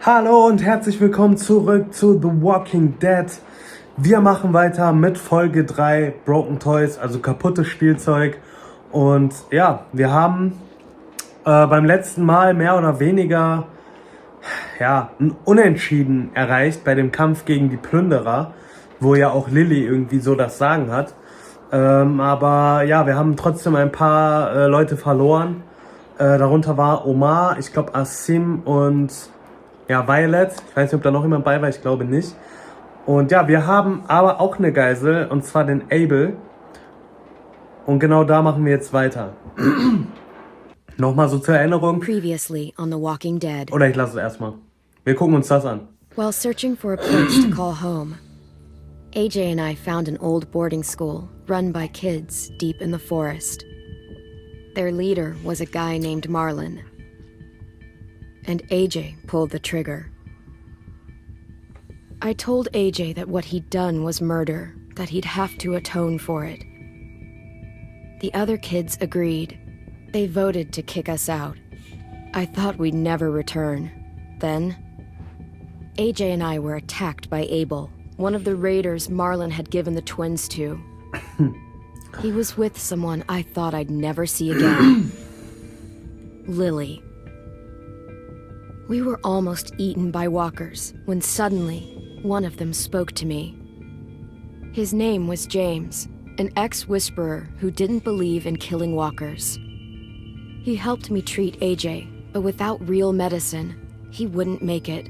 Hallo und herzlich willkommen zurück zu The Walking Dead. Wir machen weiter mit Folge 3, Broken Toys, also kaputtes Spielzeug. Und ja, wir haben beim letzten Mal mehr oder weniger ein Unentschieden erreicht bei dem Kampf gegen die Plünderer, wo ja auch Lilly irgendwie so das Sagen hat. Aber ja, wir haben trotzdem ein paar Leute verloren. Darunter war Omar, ich glaube Asim und Violet. Ich weiß nicht, ob da noch jemand bei war, ich glaube nicht. Und ja, wir haben aber auch eine Geisel, und zwar den Abel. Und genau da machen wir jetzt weiter. Nochmal so zur Erinnerung. Previously on The Walking Dead. Oder ich lasse es erstmal. Wir gucken uns das an. While searching for a place to call home, AJ and I found an old boarding school run by kids deep in the forest. Their leader was a guy named Marlon. And AJ pulled the trigger. I told AJ that what he'd done was murder, that he'd have to atone for it. The other kids agreed. They voted to kick us out. I thought we'd never return. Then, AJ and I were attacked by Abel, one of the raiders Marlon had given the twins to. He was with someone I thought I'd never see again. Lily. We were almost eaten by walkers when suddenly one of them spoke to me. His name was James, an ex-whisperer who didn't believe in killing walkers. He helped me treat AJ, but without real medicine, he wouldn't make it.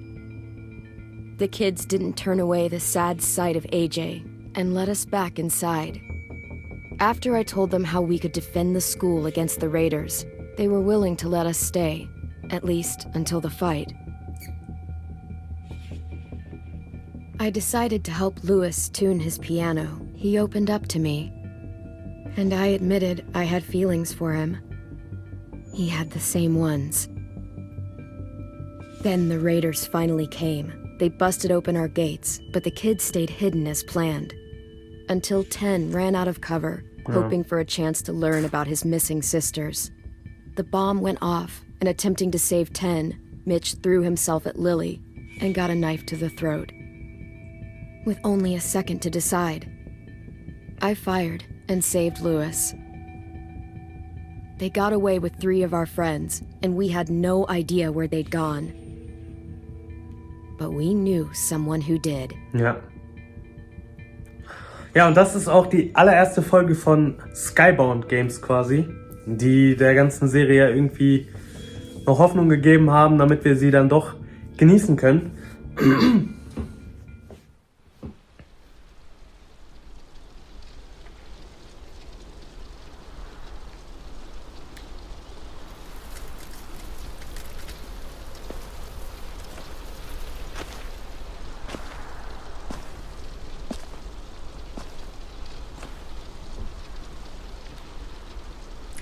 The kids didn't turn away the sad sight of AJ and let us back inside. After I told them how we could defend the school against the raiders, they were willing to let us stay. At least until the fight. I decided to help Louis tune his piano. He opened up to me. And I admitted I had feelings for him. He had the same ones. Then the raiders finally came. They busted open our gates, but the kids stayed hidden as planned. Until 10 ran out of cover, hoping for a chance to learn about his missing sisters. The bomb went off, and attempting to save 10, Mitch threw himself at Lily and got a knife to the throat. With only a second to decide, I fired and saved Louis. They got away with 3 of our friends, and we had no idea where they'd gone. But we knew someone who did. Ja. Ja, und das ist auch die allererste Folge von Skybound Games quasi, die der ganzen Serie irgendwie noch Hoffnung gegeben haben, damit wir sie dann doch genießen können.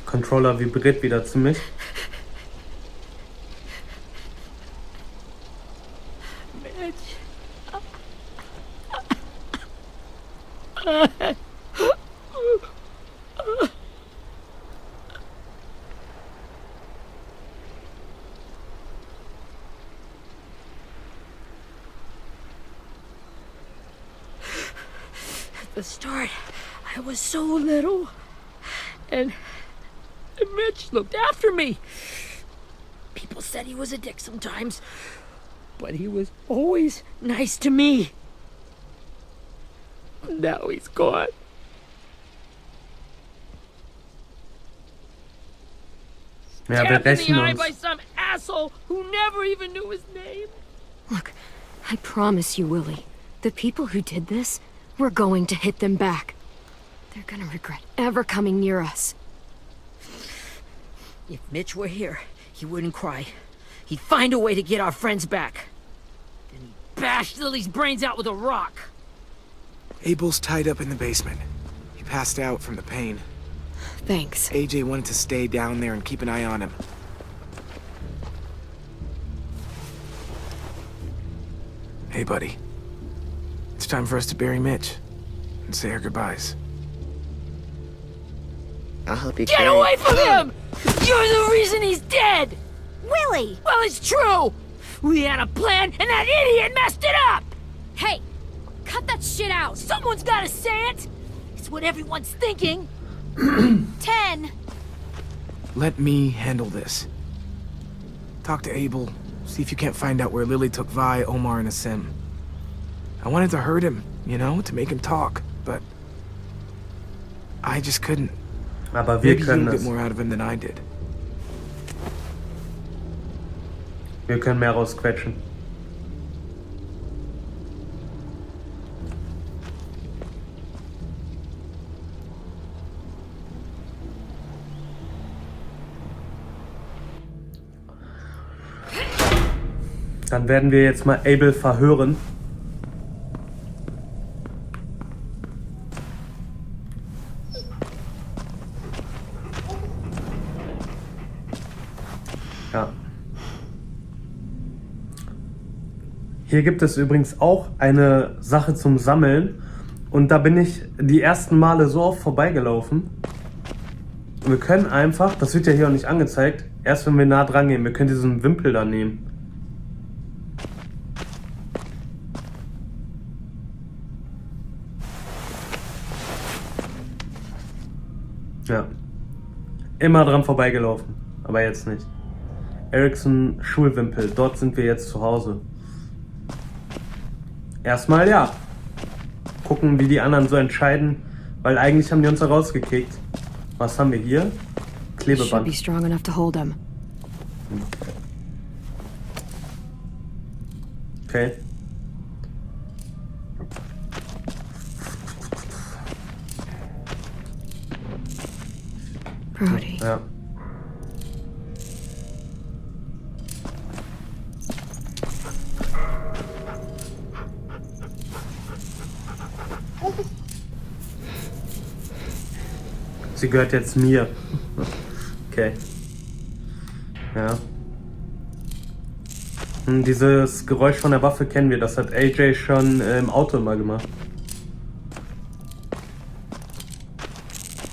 Controller vibriert wieder ziemlich. At the start, I was so little, and Mitch looked after me. People said he was a dick sometimes, but he was always nice to me. Now he's gone. Ja, wir Stabbed in rächen the eye uns. by some asshole who never even knew his name. Look, I promise you, Willie, the people who did this, we're going to hit them back. They're gonna regret ever coming near us. If Mitch were here, he wouldn't cry. He'd find a way to get our friends back. Then he'd bash Lily's brains out with a rock. Abel's tied up in the basement. He passed out from the pain. Thanks. AJ wanted to stay down there and keep an eye on him. Hey, buddy. It's time for us to bury Mitch and say our goodbyes. I'll help you Get carry. away from him! You're the reason he's dead! Willie! Well, it's true! We had a plan, and that idiot messed it up! Hey, cut that shit out. Someone's gotta say it! It's what everyone's thinking. 10. Let me handle this. Talk to Abel, see if you can't find out where Lily took Vi, Omar, and Asim. I wanted to hurt him, you know, to make him talk, but I just couldn't. Aber wir Maybe können you'll get das. more out of him than I did. Wir können mehr rausquetschen. Dann werden wir jetzt mal Abel verhören. Ja. Hier gibt es übrigens auch eine Sache zum Sammeln. Und da bin ich die ersten Male so oft vorbeigelaufen. Wir können einfach, das wird ja hier auch nicht angezeigt, erst wenn wir nah dran gehen, wir können diesen Wimpel da nehmen. Ja. Immer dran vorbeigelaufen. Aber jetzt nicht. Ericsson Schulwimpel. Dort sind wir jetzt zu Hause. Erstmal ja. Gucken, wie die anderen so entscheiden. Weil eigentlich haben die uns da rausgekickt. Was haben wir hier? Should be Klebeband. strong enough to hold him. Okay. Brody. Ja. Sie gehört jetzt mir. Okay. Ja. Dieses Geräusch von der Waffe kennen wir. Das hat AJ schon im Auto immer gemacht.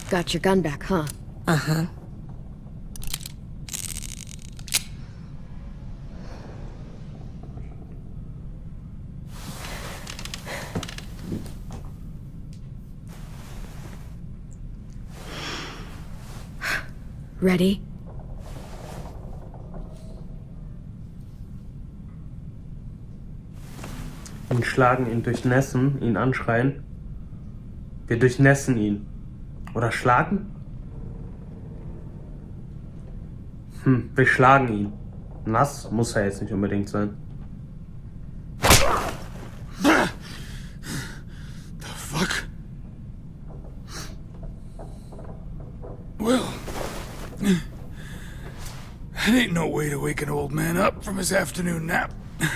Got your gun back, huh? Uh-huh. Ready? Ihn schlagen, ihn durchnässen, ihn anschreien. Wir durchnässen ihn. Oder schlagen? Wir schlagen ihn. Nass muss er jetzt nicht unbedingt sein. The fuck? Well, that ain't no way to wake an old man up from his afternoon nap. I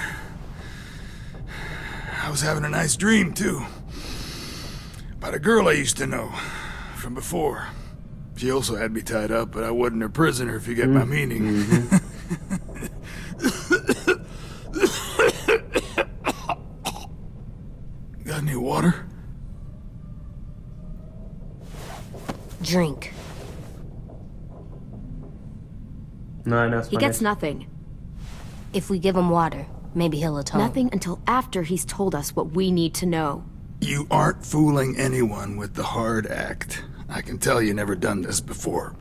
was having a nice dream, too. About a girl I used to know from before. She also had me tied up, but I wasn't her prisoner, if you get my meaning. Got any water? Drink. Nein, He erstmal gets nicht. nothing. If we give him water, maybe he'll atone. Nothing until after he's told us what we need to know. You aren't fooling anyone with the hard act. I can tell you never done this before.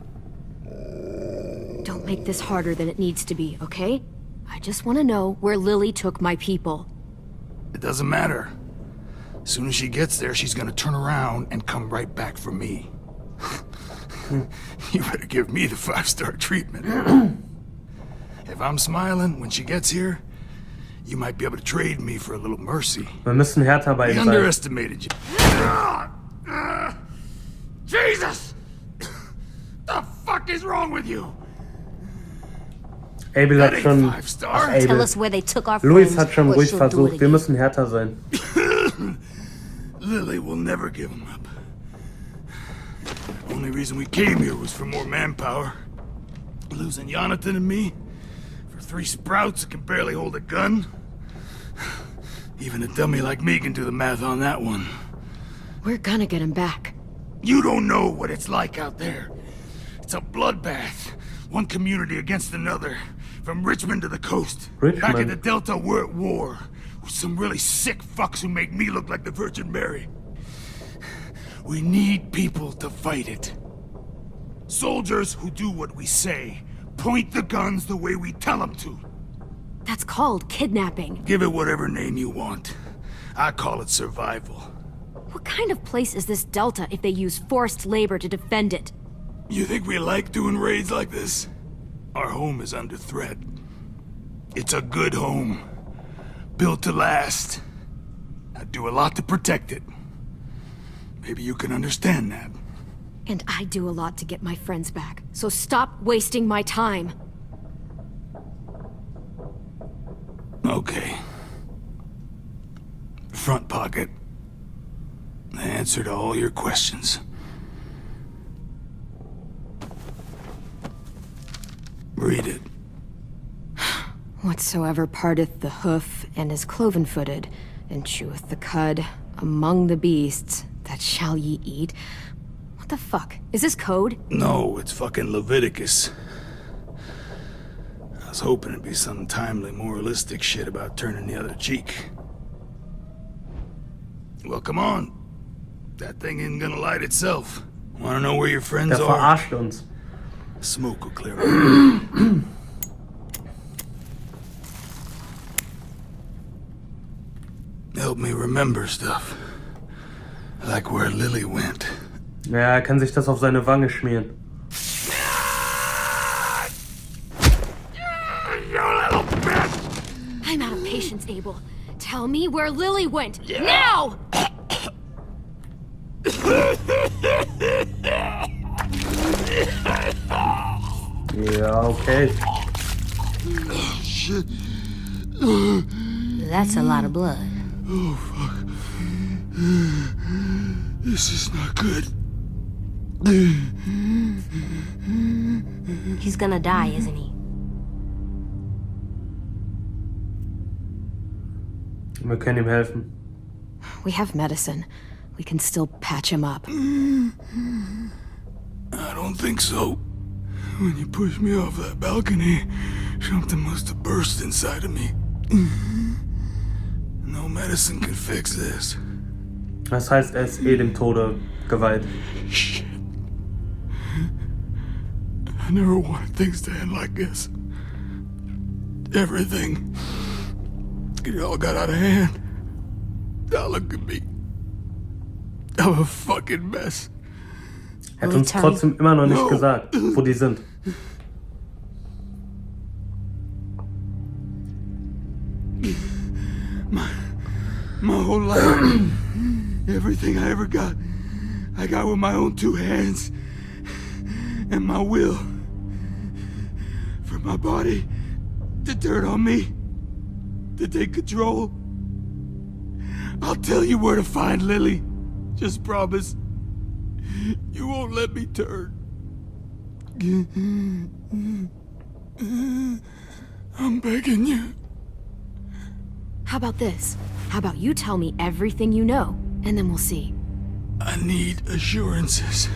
Don't make this harder than it needs to be, okay? I just want to know where Lily took my people. It doesn't matter. As soon as she gets there, she's gonna turn around and come right back for me. You better give me the 5-star treatment. If I'm smiling when she gets here, you might be able to trade me for a little mercy. Wir müssen härter bei I ihm sein. underestimated you. Jesus! The fuck is wrong with you? Abel That hat ain't schon... 5-star. Ach, Tell Abel. us where they took our Luis friends, hat schon or ruhig she'll do it versucht. Wir again. müssen härter sein. Lily will never give him up. Only reason we came here was for more manpower. Losing Jonathan and me for 3 sprouts that can barely hold a gun. Even a dummy like me can do the math on that one. We're gonna get him back. You don't know what it's like out there. It's a bloodbath. One community against another. From Richmond to the coast. Richmond. Back in the Delta, we're at war. With some really sick fucks who make me look like the Virgin Mary. We need people to fight it. Soldiers who do what we say. Point the guns the way we tell them to. That's called kidnapping. Give it whatever name you want. I call it survival. What kind of place is this Delta if they use forced labor to defend it? You think we like doing raids like this? Our home is under threat. It's a good home. Built to last. I do a lot to protect it. Maybe you can understand that. And I do a lot to get my friends back, so stop wasting my time. Okay. Front pocket. The answer to all your questions. Read it. Whatsoever parteth the hoof, and is cloven-footed, and cheweth the cud, among the beasts, that shall ye eat. What the fuck? Is this code? No, it's fucking Leviticus. I was hoping it'd be some timely, moralistic shit about turning the other cheek. Well, come on. That thing isn't gonna light itself. Wanna know where your friends Der are? verarscht uns. Smoke will clear out. Help me remember stuff. Like where Lily went. Ja, er kann sich das auf seine Wange schmieren. I'm out of patience, Abel. Tell me where Lily went. Now! Ja, okay. Shit. That's a lot of blood. Oh, fuck. This is not good. He's gonna die, isn't he? Wir können ihm helfen. We have medicine. We can still patch him up. I don't think so. When you pushed me off that balcony, something must have burst inside of me. No medicine can fix this. Das heißt, er ist dem Tode geweiht. Shit. I never wanted things to end like this. Everything. It all got out of hand. Now look at me. I'm a fucking mess. Er hat uns trotzdem immer noch nicht gesagt, wo die sind. My whole life, everything I ever got, I got with my own two hands and my will. For my body to turn on me, to take control. I'll tell you where to find Lily. Just promise you won't let me turn. I'm begging you. How about this? How about you tell me everything you know, and then we'll see. I need assurances.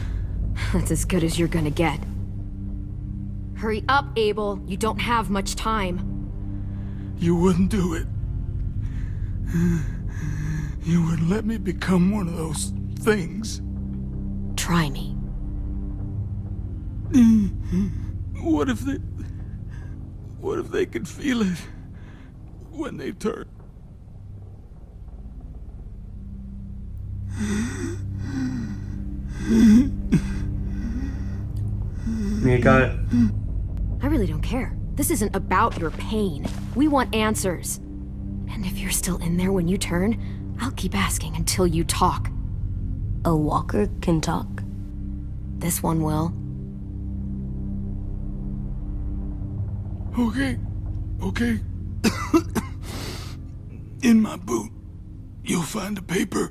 That's as good as you're gonna get. Hurry up, Abel. You don't have much time. You wouldn't do it. You wouldn't let me become one of those things. Try me. What if they could feel it when they turn? Mir egal. I really don't care. This isn't about your pain. We want answers. And if you're still in there when you turn, I'll keep asking until you talk. A walker can talk? This one will. Okay. In my boot, you'll find a paper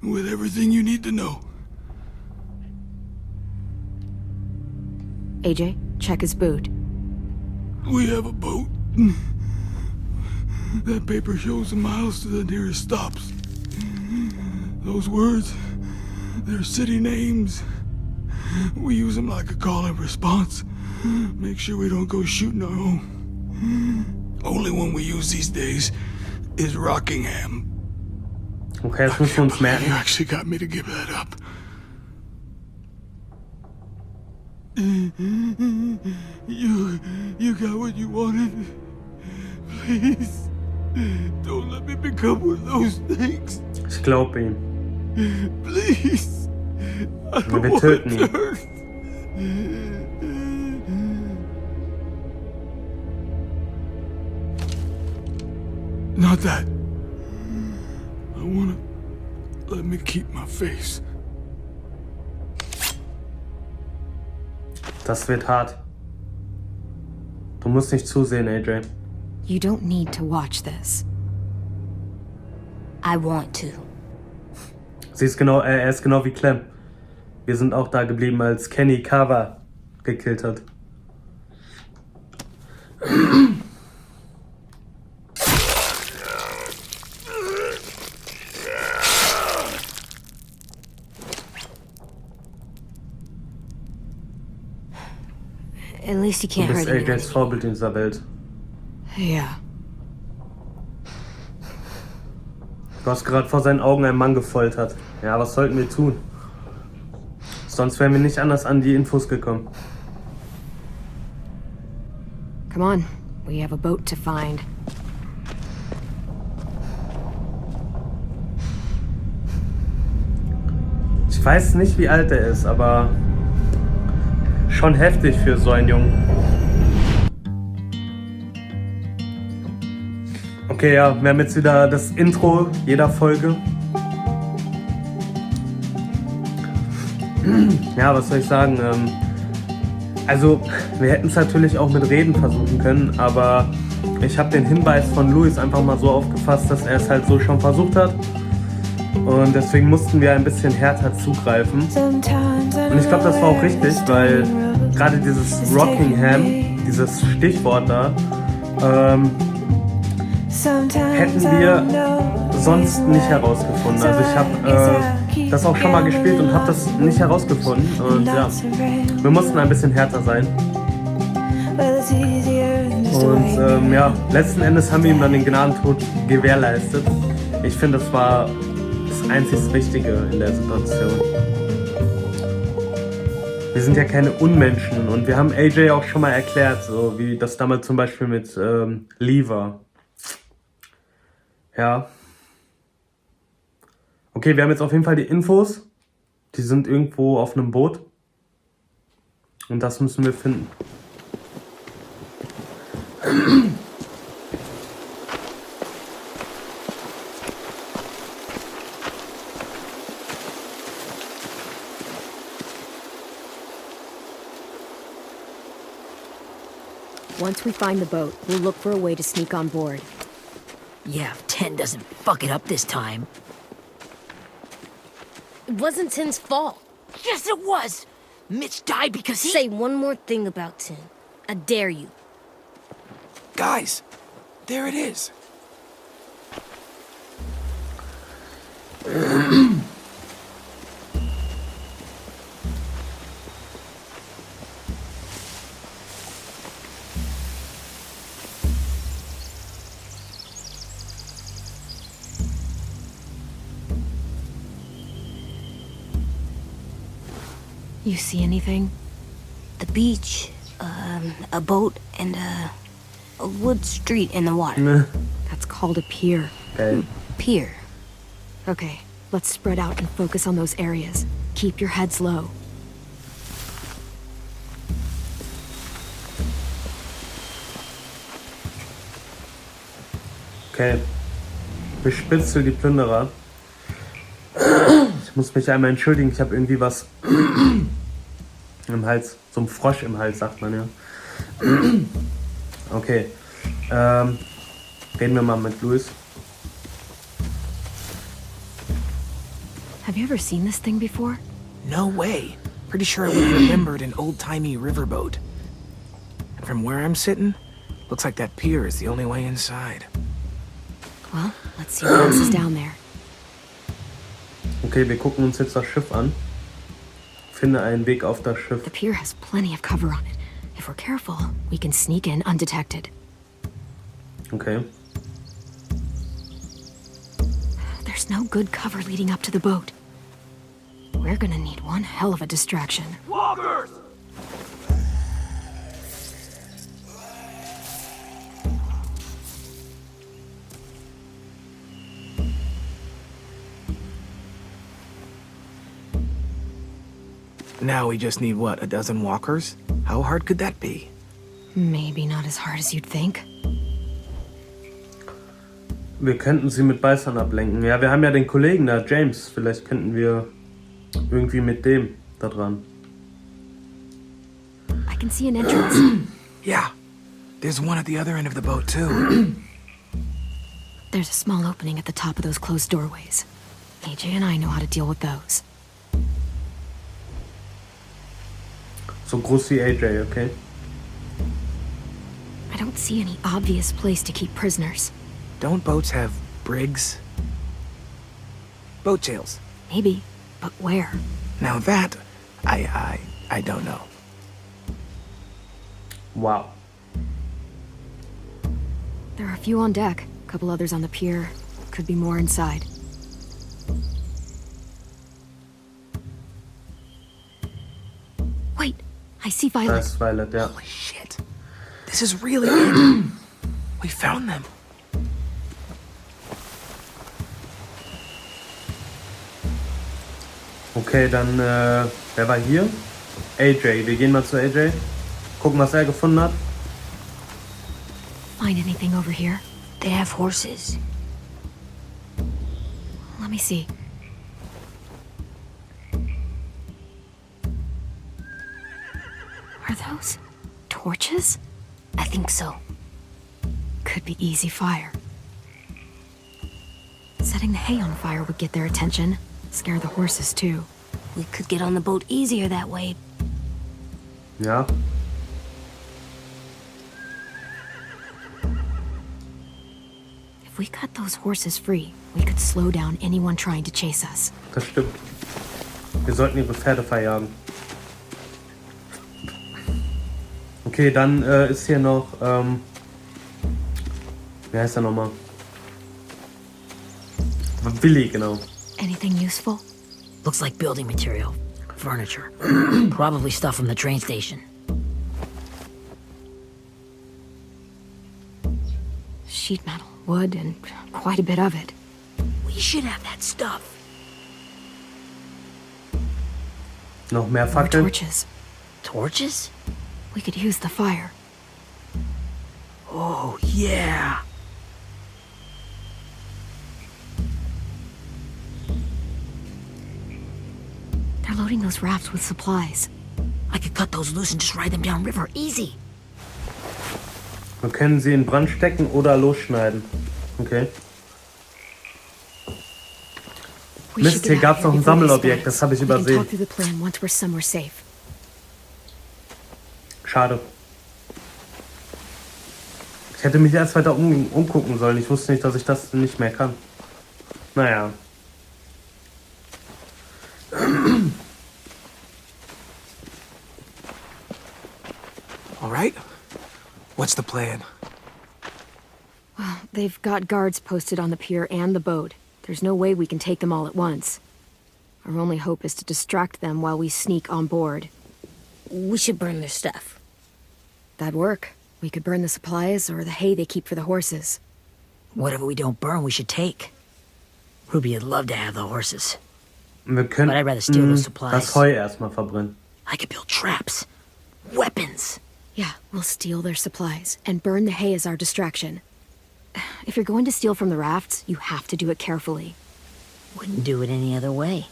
with everything you need to know. AJ, check his boot. We have a boat. That paper shows the miles to the nearest stops. Those words, they're city names. We use them like a call and response. Make sure we don't go shooting our own. Only one we use these days is Rockingham. Okay, das müssen wir uns merken. You actually got me to give that up. You got what you wanted. Please, don't let me become one of those things. Ich glaube ihm. Please, I don't Wir want töten to ihn. hurt. Not that. I wanna let me keep my face. Das wird hart. Du musst nicht zusehen, AJ. You don't need to watch this. I want to. Er ist genau wie Clem. Wir sind auch da geblieben, als Kenny Carver gekillt hat. At least you Du can't bist hurt anyone. AJs Vorbild in dieser Welt. Yeah. Du hast gerade vor seinen Augen einen Mann gefoltert. Ja, was sollten wir tun? Sonst wären wir nicht anders an die Infos gekommen. Come on. We have a boat to find. Ich weiß nicht, wie alt er ist, aber schon heftig für so einen Jungen. Okay, ja, wir haben jetzt wieder das Intro jeder Folge. Ja, was soll ich sagen? Also, wir hätten es natürlich auch mit Reden versuchen können, aber ich habe den Hinweis von Louis einfach mal so aufgefasst, dass er es halt so schon versucht hat. Und deswegen mussten wir ein bisschen härter zugreifen. Und ich glaube, das war auch richtig, weil gerade dieses Rockingham, dieses Stichwort da, hätten wir sonst nicht herausgefunden. Also ich habe das auch schon mal gespielt und habe das nicht herausgefunden. Und ja, wir mussten ein bisschen härter sein. Und ja, letzten Endes haben wir ihm dann den Gnadentod gewährleistet. Ich finde, das war das einzig Richtige in der Situation. Wir sind ja keine Unmenschen und wir haben AJ auch schon mal erklärt, so wie das damals zum Beispiel mit Lee war. Ja. Okay, wir haben jetzt auf jeden Fall die Infos. Die sind irgendwo auf einem Boot. Und das müssen wir finden. Once we find the boat, we'll look for a way to sneak on board. Yeah, if 10 doesn't fuck it up this time. It wasn't Tin's fault. Yes, it was! Mitch died because he... Say one more thing about Tin. I dare you. Guys, there it is. You see anything? The beach, a boat, and a wood street in the water. That's called a pier. Okay. Pier. Okay, let's spread out and focus on those areas. Keep your heads low. Okay. Bespitzel die Plünderer. Ich muss mich einmal entschuldigen, ich habe irgendwie was im Hals. So ein Frosch im Hals, sagt man ja. Okay. Reden wir mal mit Louis. Have you ever seen this thing before? No way. Pretty sure I would have remembered an old-timey riverboat. And from where I'm sitting, looks like that pier is the only way inside. Well, let's see what else is down there. Okay, wir gucken uns jetzt das Schiff an. Finde einen Weg auf das Schiff. The pier has plenty of cover on it. If we're careful, we can sneak in undetected. Okay. There's no good cover leading up to the boat. We're gonna need one hell of a distraction. Walkers! Now we just need, what, a dozen walkers? How hard could that be? Maybe not as hard as you'd think. Wir könnten sie mit Beißern ablenken. Ja, wir haben ja den Kollegen da, James. Vielleicht könnten wir irgendwie mit dem da dran. I can see an entrance. Yeah. There's one at the other end of the boat, too. There's a small opening at the top of those closed doorways. AJ and I know how to deal with those. So groß wie AJ, okay? I don't see any obvious place to keep prisoners. Don't boats have brigs? Boat jails. Maybe, but where? Now that, I don't know. Wow. There are a few on deck, a couple others on the pier. Could be more inside. Wait, I see Da Violet. ist Violet, ja. Holy shit. This is really it. We found them. Okay, dann, wer war hier? AJ. Wir gehen mal zu AJ. Gucken, was er gefunden hat. Find anything over here? They have horses. Let me see. Are those torches? I think so. Could be easy fire. Setting the hay on fire would get their attention. Scare the horses, too. We could get on the boat easier that way. Ja. If we cut those horses free, we could slow down anyone trying to chase us. Das stimmt. Wir sollten ihre Pferde verjagen. Okay, dann ist hier noch, wie heißt er nochmal? Willi, genau. Anything useful? Looks like building material. Furniture. Probably stuff from the train station. Sheet metal, wood, and quite a bit of it. We should have that stuff. Noch mehr More Fackeln. torches. Torches? We could use the fire. Oh, yeah. They're loading those rafts with supplies. I could cut those loose and just ride them downriver. Easy. Wir können sie in Brand stecken oder losschneiden. Okay. We Mist, should hier get out gab's of noch here ein before they Sammelobjekt, spot das us. habe ich We can übersehen. talk through the plan once we're somewhere safe. Schade. Ich hätte mich erst weiter umgucken sollen. Ich wusste nicht, dass ich das nicht mehr kann. Naja. All right. What's the plan? They've got guards posted on the pier and the boat. There's no way we can take them all at once. Our only hope is to distract them while we sneak on board. We should burn their stuff. That'd work. We could burn the supplies or the hay they keep for the horses. Whatever we don't burn, we should take. Ruby would love to have the horses. Wir können But I'd rather steal those supplies. das Heu erstmal verbrennen. I could build traps. Weapons. Yeah, we'll steal their supplies and burn the hay as our distraction. If you're going to steal from the rafts, you have to do it carefully. Wouldn't do it any other way.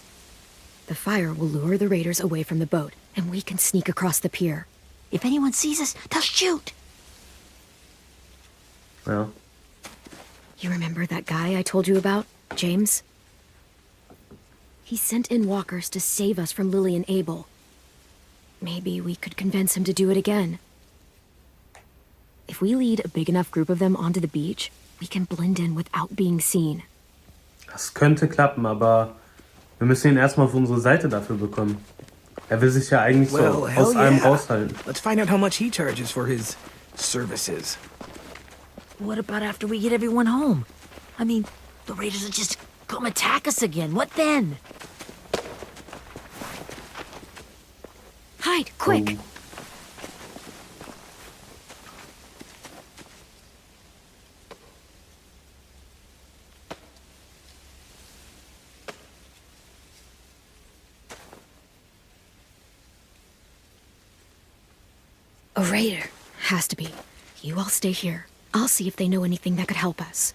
The fire will lure the raiders away from the boat, and we can sneak across the pier. If anyone sees us, they'll shoot. Ja. You remember that guy I told you about, James? He sent in walkers to save us from Lily and Abel. Maybe we could convince him to do it again. If we lead a big enough group of them onto the beach, we can blend in without being seen. Das könnte klappen, aber wir müssen ihn erstmal auf unsere Seite dafür bekommen. Er will sich ja eigentlich so aus allem raushalten. Let's find out how much he charges for his services. What about after we get everyone home? I mean, the raiders will just come attack us again. What then? Hide, quick! A raider. Has to be. You all stay here. I'll see if they know anything that could help us.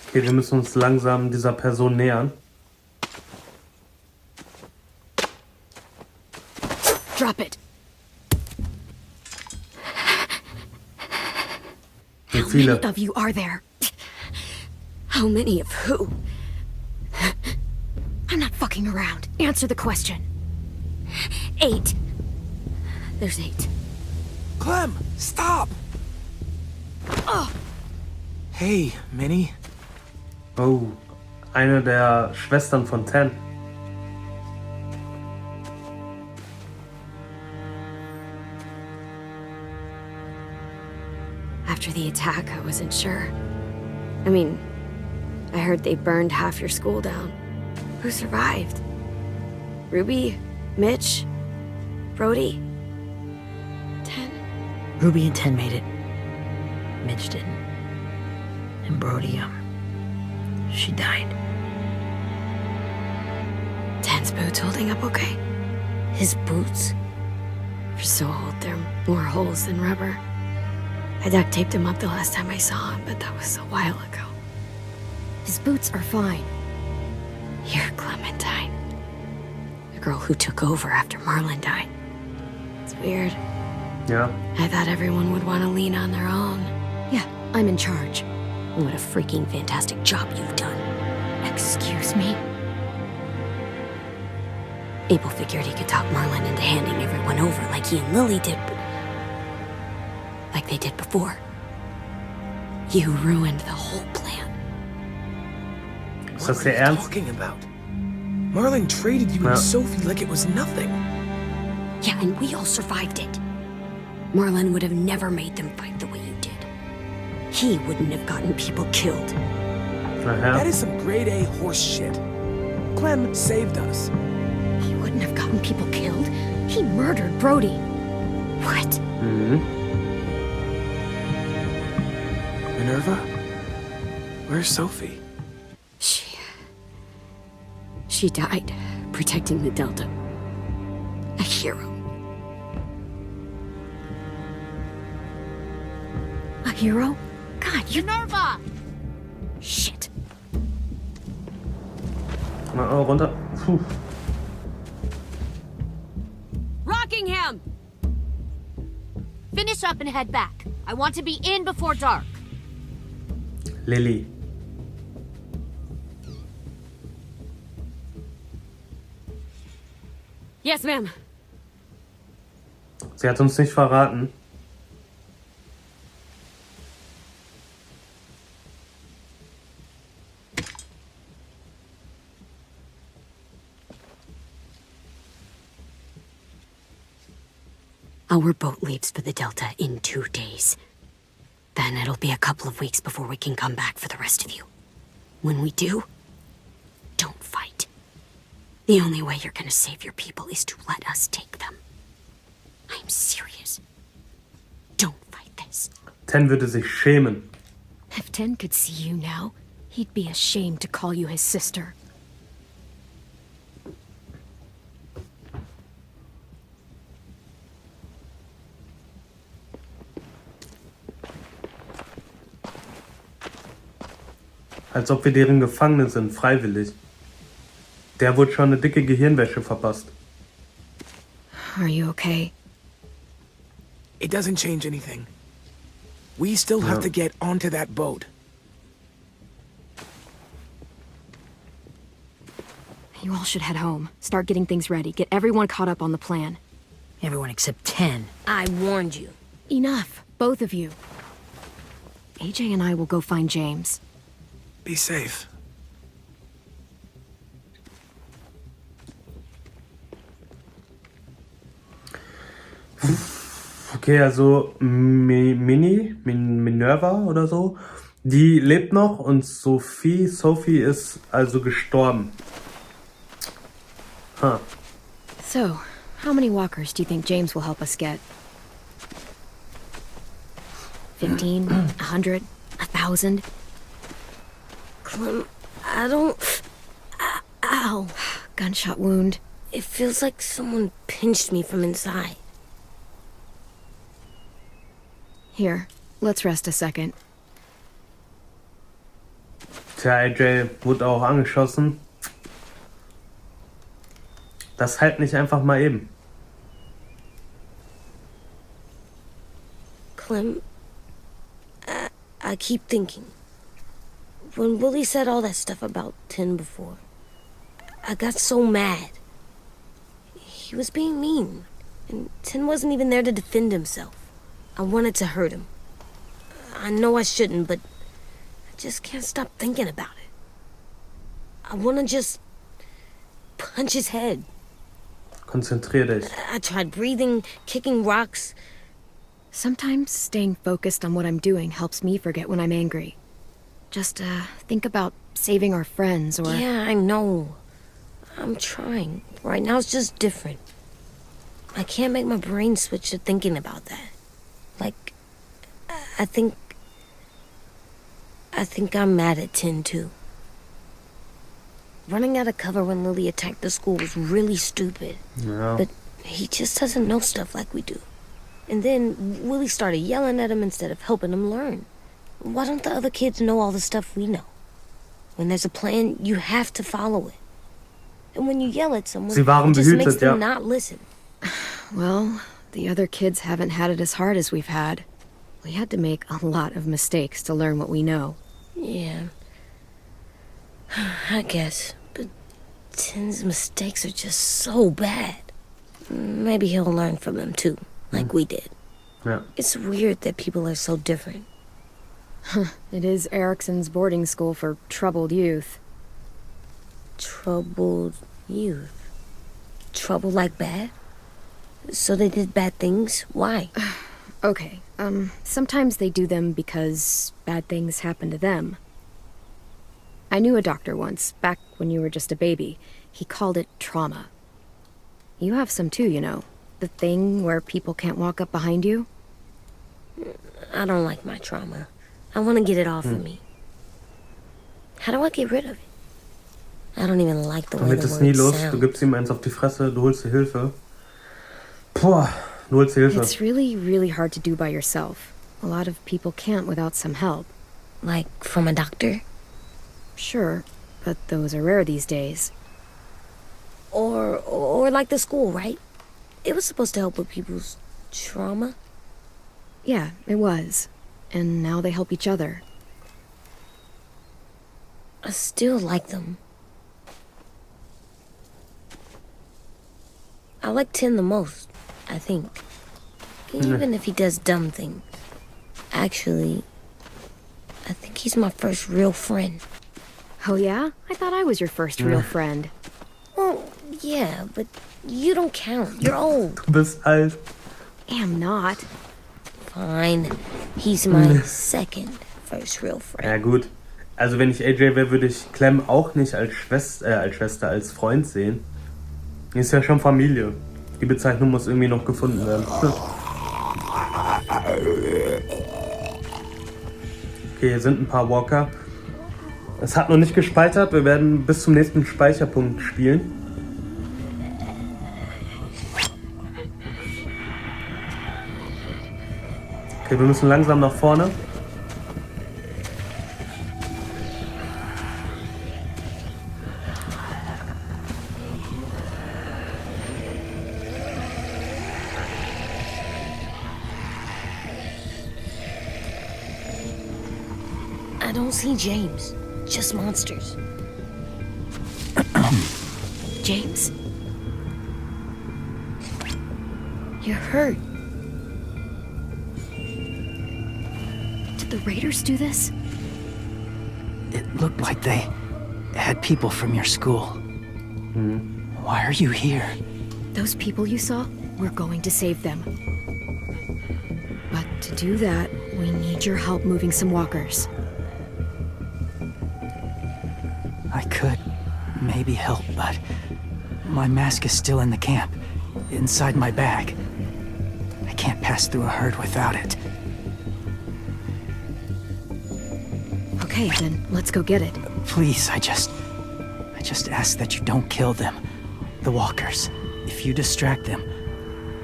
Okay, wir müssen uns langsam dieser Person nähern. Drop it. Wie How viele? many of you are there? How many of who? I'm not fucking around. Answer the question. 8. There's 8. Clem, stop! Oh, Hey, Minnie. Oh, eine der Schwestern von Ten. after the attack, I wasn't sure. I mean, I heard they burned half your school down. Who survived? Ruby? Mitch? Brody? 10? Ruby and 10 made it. Mitch didn't. And Brody, she died. 10's boots holding up okay? His boots? They're so old, there are more holes than rubber. I duct taped him up the last time I saw him, but that was a while ago. His boots are fine. You're Clementine. The girl who took over after Marlon died. It's weird. Ja. I thought everyone would want to lean on their own. Yeah, I'm in charge. What a freaking fantastic job you've done. Excuse me? Abel figured he could talk Marlon into handing everyone over like he and Lily did, but like they did before. You ruined the whole plan. Ist What das are der you Ernst? talking about? Marlon traded you Ja. and Sophie like it was nothing. Yeah, and we all survived it. Marlon would have never made them fight the way you did. He wouldn't have gotten people killed. Aha. That is some grade A horse shit. Clem saved us. He wouldn't have gotten people killed. He murdered Brody. What? Mhm. Minerva? Where's Sophie? She died protecting the Delta. A hero. A hero? God, you're Minerva! Shit. Mal runter. Puh. Rockingham! Finish up and head back. I want to be in before dark. Lily. Yes, ma'am. Sie hat uns nicht verraten. Our boat leaves for the Delta in 2 days. Then it'll be a couple of weeks before we can come back for the rest of you. When we do, don't fight. The only way you're gonna save your people is to let us take them. I'm serious. Don't fight this. Ten würde sich schämen. If Ten could see you now, he'd be ashamed to call you his sister. Als ob wir deren Gefangene sind, freiwillig. Der wurde schon eine dicke Gehirnwäsche verpasst. Are you okay? It doesn't change anything. We still have No. to get onto that boat. You all should head home. Start getting things ready. Get everyone caught up on the plan. Everyone except 10. I warned you. Enough, both of you. AJ and I will go find James. Be safe. Okay, also Minerva oder so, die lebt noch und Sophie ist also gestorben. Huh. So, how many walkers do you think James will help us get? 15? 100? 1,000? Clem, I don't... Ow. Gunshot wound. It feels like someone pinched me from inside. Here, let's rest a second. Tja, AJ wurde auch angeschossen. Das halt nicht einfach mal eben. Clem, I keep thinking. When Willie said all that stuff about Tin before, I got so mad. He was being mean, and Tin wasn't even there to defend himself. I wanted to hurt him. I know I shouldn't, but I just can't stop thinking about it. I want to just punch his head. Konzentrier dich. I tried breathing, kicking rocks. Sometimes staying focused on what I'm doing helps me forget when I'm angry. Just, think about saving our friends or... Yeah, I know. I'm trying. Right now it's just different. I can't make my brain switch to thinking about that. Like, I think I'm mad at Tin, too. Running out of cover when Lily attacked the school was really stupid. Ja. But he just doesn't know stuff like we do. And then Willie started yelling at him instead of helping him learn. Why don't the other kids know all the stuff we know? When there's a plan, you have to follow it. And when you yell at someone, Sie waren it just makes behütet, ja. them not listen. Well, the other kids haven't had it as hard as we've had. We had to make a lot of mistakes to learn what we know. Yeah. I guess. But Tin's mistakes are just so bad. Maybe he'll learn from them too, like we did. Ja. It's weird that people are so different. It is Erickson's boarding school for troubled youth. Troubled youth. Trouble like bad? So they did bad things? Why? Okay, sometimes they do them because bad things happen to them. I knew a doctor once, back when you were just a baby. He called it trauma. You have some too, you know. The thing where people can't walk up behind you. I don't like my trauma. I want to get it off of me. How do I get rid of it? I don't even like the way Damit the ist nie words los. Du sound. gibst ihm eins auf die Fresse, du holst dir Hilfe. Boah, du holst dir Hilfe. It's really, really hard to do by yourself. A lot of people can't without some help. Like from a doctor? Sure, but those are rare these days. Or like the school, right? It was supposed to help with people's trauma. Yeah, it was. And now they help each other. I still like them. I like Tin the most, I think. Even if he does dumb things. Actually, I think he's my first real friend. Oh yeah? I thought I was your first real friend. Well, yeah, but you don't count. You're old. Du bist alt. Am not. Fine. He's my second first real friend. Ja gut. Also wenn ich AJ wäre, würde ich Clem auch nicht als Schwester, als Freund sehen. Die ist ja schon Familie. Die Bezeichnung muss irgendwie noch gefunden werden. Okay, hier sind ein paar Walker. Es hat noch nicht gespeichert. Wir werden bis zum nächsten Speicherpunkt spielen. Okay, wir müssen langsam nach vorne. I don't see James. Just monsters. James? You're hurt. Did the Raiders do this? It looked like they had people from your school. Why are you here? Those people you saw? we're going to save them. But to do that, we need your help moving some walkers. I could maybe help, but my mask is still in the camp, inside my bag. I can't pass through a herd without it. Okay, then let's go get it. Please, I just ask that you don't kill them. The walkers. If you distract them,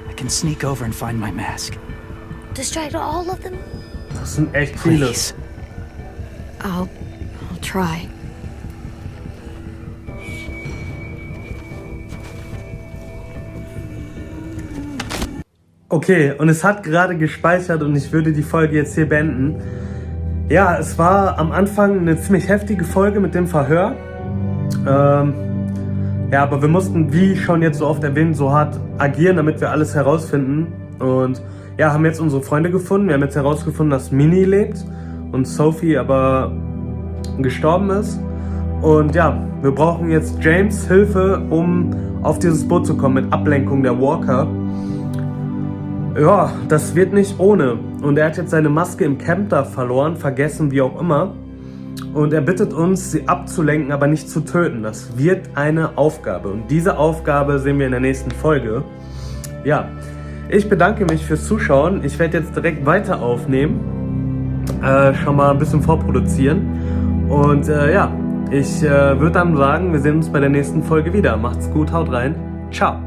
I can sneak over and find my mask. Distract all of them? Das sind echt viele. Please. I'll try. Okay, und es hat gerade gespeichert und ich würde die Folge jetzt hier beenden. Ja, es war am Anfang eine ziemlich heftige Folge mit dem Verhör. Ja, aber wir mussten, wie schon jetzt so oft erwähnt, so hart agieren, damit wir alles herausfinden. Und ja, haben jetzt unsere Freunde gefunden. Wir haben jetzt herausgefunden, dass Minnie lebt und Sophie aber gestorben ist. Und ja, wir brauchen jetzt James' Hilfe, um auf dieses Boot zu kommen mit Ablenkung der Walker. Ja, das wird nicht ohne. Und er hat jetzt seine Maske im Camp da verloren, vergessen, wie auch immer. Und er bittet uns, sie abzulenken, aber nicht zu töten. Das wird eine Aufgabe. Und diese Aufgabe sehen wir in der nächsten Folge. Ja, ich bedanke mich fürs Zuschauen. Ich werde jetzt direkt weiter aufnehmen. Schon mal ein bisschen vorproduzieren. Und ja, ich würde dann sagen, wir sehen uns bei der nächsten Folge wieder. Macht's gut, haut rein. Ciao.